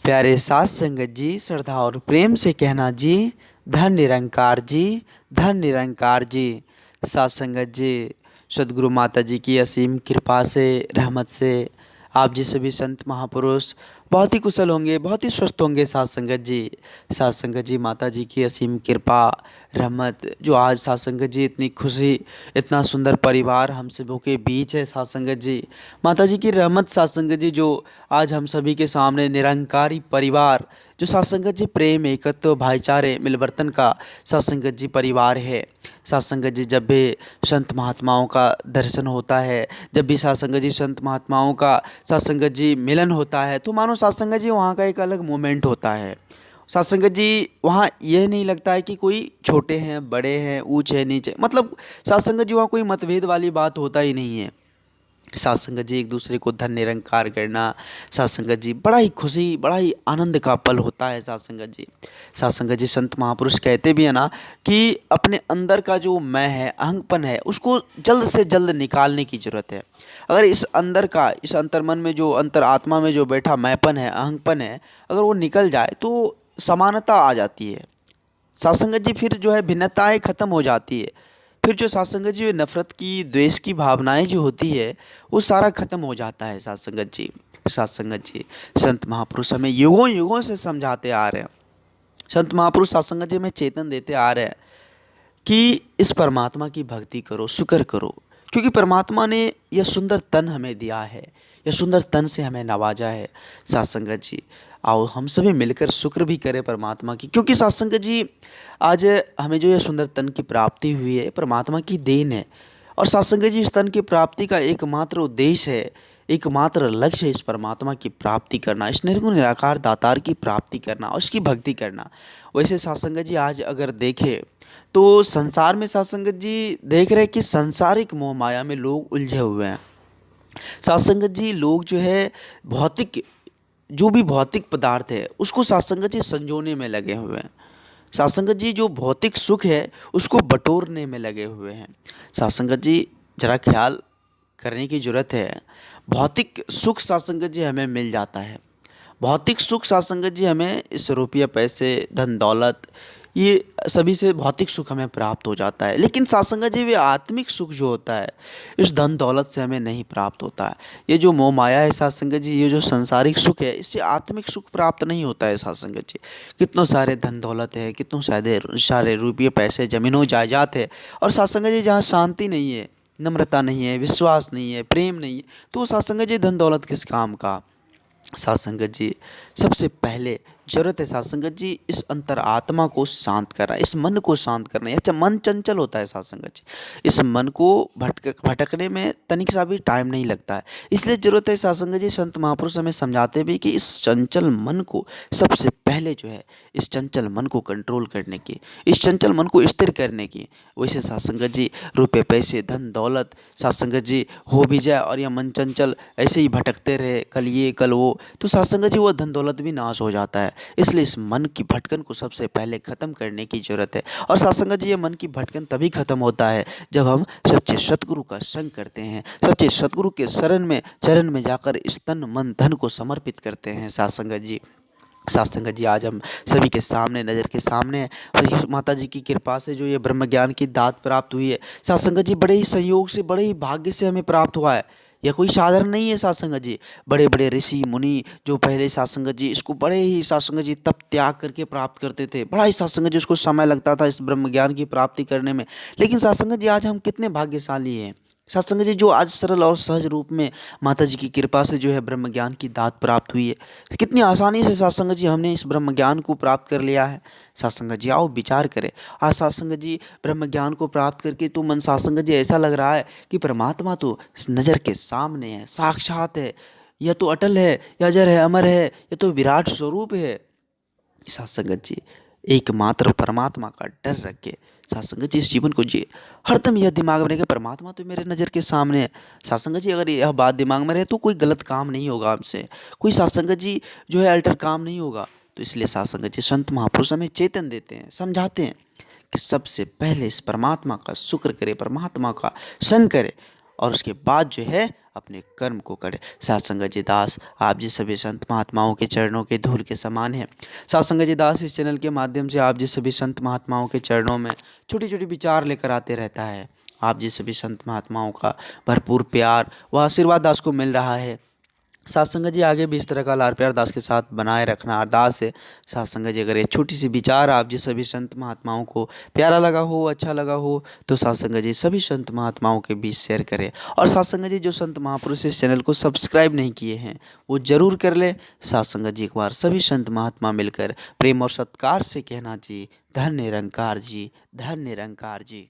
प्यारे साथ संगत जी, श्रद्धा और प्रेम से कहना जी, धन निरंकार जी, धन निरंकार जी। साथ संगत जी, सदगुरु माता जी की असीम कृपा से, रहमत से आप जी सभी संत महापुरुष बहुत ही कुशल होंगे, बहुत ही स्वस्थ होंगे। साथ संगत जी, साथ संगत जी, माता जी की असीम कृपा, रहमत जो आज साथ संगत जी इतनी खुशी, इतना सुंदर परिवार हम सबों के बीच है। साथ संगत जी, माता जी की रहमत साथ संगत जी जो आज हम सभी के सामने निरंकारी परिवार, जो साथ संगत जी प्रेम, एकत्व, भाईचारे, मिलवर्तन का साथ संगत जी परिवार है। साथ संगत जी, जब भी संत महात्माओं का दर्शन होता है, जब भी साथ संगत जी संत महात्माओं का साथ संगत जी मिलन होता है, तो मानो साथ संगत जी वहाँ का एक अलग मोमेंट होता है। साथ संगत जी वहाँ यह नहीं लगता है कि कोई छोटे हैं, बड़े हैं, ऊंच है, नीचे, मतलब साथ संगत जी वहाँ कोई मतभेद वाली बात होता ही नहीं है। साथ संगत जी एक दूसरे को धन निरंकार करना, साथ संगत जी बड़ा ही खुशी, बड़ा ही आनंद का पल होता है। साथ संगत जी, साथ संगत जी संत महापुरुष कहते भी है ना कि अपने अंदर का जो मैं है, अहंपन है, उसको जल्द से जल्द निकालने की जरूरत है। अगर इस अंदर का, इस अंतर्मन में जो, अंतर आत्मा में जो बैठा मैंपन है, अहंपन है, अगर वो निकल जाए तो समानता आ जाती है। साथ संगत जी फिर जो है भिन्नताएं खत्म हो जाती है। फिर जो साथ संगत जी नफरत की, द्वेष की भावनाएं जो होती है, वो सारा खत्म हो जाता है। साथ संगत जी, साथ संगत जी, संत महापुरुष हमें युगों युगों से समझाते आ रहे हैं। संत महापुरुष साथ संगत जी में चेतन देते आ रहे हैं कि इस परमात्मा की भक्ति करो, शुक्र करो, क्योंकि परमात्मा ने यह सुंदर तन हमें दिया है, यह सुंदर तन से हमें नवाजा है। साथ संगत जी, आओ हम सभी मिलकर शुक्र भी करें परमात्मा की, क्योंकि साथ संगत जी आज हमें जो यह सुंदर तन की प्राप्ति हुई है, परमात्मा की देन है। और साथ संगत जी, इस तन की प्राप्ति का एकमात्र उद्देश्य है, एकमात्र लक्ष्य है इस परमात्मा की प्राप्ति करना, इस निर्गुण निराकार दातार की प्राप्ति करना और उसकी भक्ति करना। वैसे साथ संगत जी आज अगर देखें तो संसार में साथ संगत जी देख रहे हैं कि सांसारिक मोह माया में लोग उलझे हुए हैं। साथ संगत जी लोग जो है भौतिक, जो भी भौतिक पदार्थ है उसको साथ संगत जी संजोने में लगे हुए हैं। साथ संगत जी जो भौतिक सुख है उसको बटोरने में लगे हुए हैं। साथ संगत जी जरा ख्याल करने की जरूरत है। भौतिक सुख साथ संगत जी हमें मिल जाता है, भौतिक सुख साथ संगत जी हमें इस रुपये, पैसे, धन दौलत, ये सभी से भौतिक सुख हमें प्राप्त हो जाता है। लेकिन साथ संगत जी वे आत्मिक सुख जो होता है इस धन दौलत से हमें नहीं प्राप्त होता है। ये जो मोह माया है साथ संगत जी, ये जो संसारिक सुख है, इससे आत्मिक सुख प्राप्त नहीं होता है। साथ संगत जी कितनों सारे धन दौलत है, कितनों सारे रुपये, पैसे, जमीनों जायदाद है, और साथ संगत जी जहाँ शांति नहीं है, नम्रता नहीं है, विश्वास नहीं है, प्रेम नहीं है, तो साथ संगत जी धन दौलत किस काम का। साथ संगत जी सबसे पहले जरूरत है साथ संगत जी इस अंतर आत्मा को शांत करना, इस मन को शांत करना। यह मन चंचल होता है साथ संगत जी, इस मन को भटकने में तनिक सा भी टाइम नहीं लगता है। इसलिए जरूरत है साथ संगत जी, संत महापुरुष हमें समझाते भी कि इस चंचल मन को सबसे पहले जो है, इस चंचल मन को कंट्रोल करने की, इस चंचल मन को स्थिर करने की। वैसे साथ संगत जी रुपये, पैसे, धन दौलत साथ संगत जी हो भी जाए और यह मन चंचल ऐसे ही भटकते रहे, कल ये कल वो, तो साथ संगत जी वह धन दौलत भी नाश हो जाता है। इसलिए इस मन की भटकन को सबसे पहले ख़त्म करने की ज़रूरत है। और साथ संगत जी ये मन की भटकन तभी ख़त्म होता है जब हम सच्चे सतगुरु का संग करते हैं, सच्चे सतगुरु के शरण में, चरण में जाकर इस तन मन धन को समर्पित करते हैं। साथ संगत जी, साथ संगत जी आज हम सभी के सामने, नज़र के सामने है, और माता जी की कृपा से जो ये ब्रह्म ज्ञान की दात प्राप्त हुई है, साथ संगत जी बड़े ही संयोग से, बड़े ही भाग्य से हमें प्राप्त हुआ है। यह कोई साधारण नहीं है। साथ संगत जी बड़े बड़े ऋषि मुनि जो पहले साथ संगत जी इसको बड़े ही साथ संगत जी तप त्याग करके प्राप्त करते थे, बड़ा ही साथ संगत जी उसको समय लगता था इस ब्रह्म ज्ञान की प्राप्ति करने में। लेकिन साथ संगत जी आज हम कितने भाग्यशाली हैं। साथ संगत जी जो आज सरल और सहज रूप में माता जी की कृपा से जो है ब्रह्म ज्ञान की दात प्राप्त हुई है, कितनी आसानी से साथ संगत जी हमने इस ब्रह्म ज्ञान को प्राप्त कर लिया है। साथ संगत जी आओ विचार करें, आज साथ संगत जी ब्रह्म ज्ञान को प्राप्त करके तो मन साथ संगत जी ऐसा लग रहा है कि परमात्मा तो नज़र के सामने है, साक्षात है, यह तो अटल है, यह अजर है, अमर है, यह तो विराट स्वरूप है। साथ संगत जी एकमात्र परमात्मा का डर रख के साथ संगत जी इस जीवन को जिए। हरदम यह दिमाग में रहे कि परमात्मा तो मेरे नज़र के सामने है। साथ संगत जी अगर यह बात दिमाग में रहे तो कोई गलत काम नहीं होगा हमसे, कोई साथ संगत जी जो है अल्टर काम नहीं होगा। तो इसलिए साथ संगत जी संत महापुरुष हमें चेतन देते हैं, समझाते हैं कि सबसे पहले इस परमात्मा का शुक्र करें, परमात्मा का संग करें। और उसके बाद जो है अपने कर्म को करे। साथ संगत जी दास आप जी सभी संत महात्माओं के चरणों के धूल के समान है। साथ संगत जी दास इस चैनल के माध्यम से आप जी सभी संत महात्माओं के चरणों में छोटी छोटी विचार लेकर आते रहता है। आप जी सभी संत महात्माओं का भरपूर प्यार व आशीर्वाद दास को मिल रहा है। साथ संगत जी आगे भी इस तरह का लाड़ प्यार दास के साथ बनाए रखना अरदास है। साथ संगत जी अगर ये छोटी सी विचार आप जी सभी संत महात्माओं को प्यारा लगा हो, अच्छा लगा हो, तो साथ संगत जी सभी संत महात्माओं के बीच शेयर करें। और साथ संगत जी जो संत महापुरुष इस चैनल को सब्सक्राइब नहीं किए हैं वो जरूर कर ले। साथ संगत जी एक बार सभी संत महात्मा मिलकर प्रेम और सत्कार से कहना जी धन्य निरंकार जी, धन्य निरंकार जी।